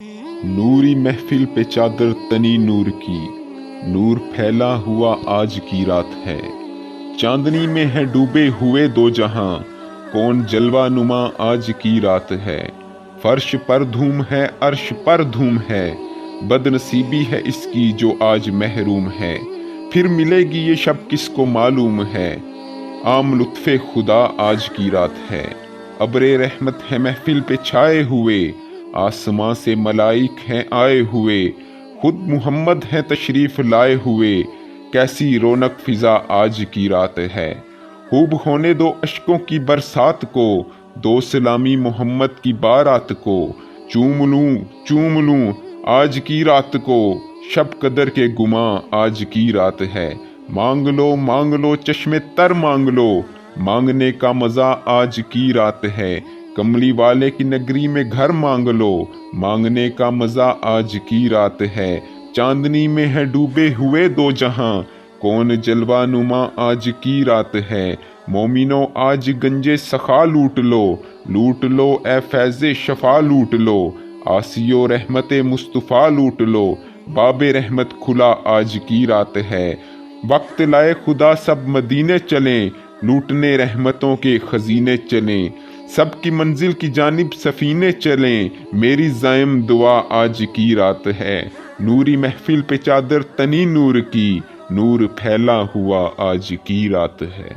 नूरी महफिल पे चादर तनी नूर की, नूर फैला हुआ आज की रात है। चांदनी में है डूबे हुए दो जहां, कौन जलवा नुमा आज की रात है। फर्श पर धूम है, अर्श पर धूम है, बदनसीबी है इसकी जो आज महरूम है। फिर मिलेगी ये शब किसको मालूम है, आम लुत्फे खुदा आज की रात है। अब्रे रहमत है महफिल पे छाए हुए, आसमां से मलाइक हैं आए हुए, खुद मुहम्मद हैं तशरीफ लाए हुए। कैसी रौनक फिजा आज की रात है। खूब होने दो अश्कों की बरसात को, दो सलामी मोहम्मद की बारात को। चूम लूं आज की रात को, शब कदर के गुमा आज की रात है। मांग लो चश्मे तर मांग लो, मांगने का मजा आज की रात है। कमली वाले की नगरी में घर मांग लो, मांगने का मजा आज की रात है। चांदनी में है डूबे हुए दो जहां, कौन जलवा नुमा आज की रात है। मोमिनो आज गंजे सखा लूट लो ए फैज़े शफा लूट लो। आसियो रहमते मुस्तफ़ा लूट लो, बाबे रहमत खुला आज की रात है। वक्त लाए खुदा सब मदीने चलें, लूटने रहमतों के खजीने चलें। सबकी मंजिल की जानिब सफीने चलें, मेरी ज़ायम दुआ आज की रात है। नूरी महफिल पे चादर तनी नूर की, नूर फैला हुआ आज की रात है।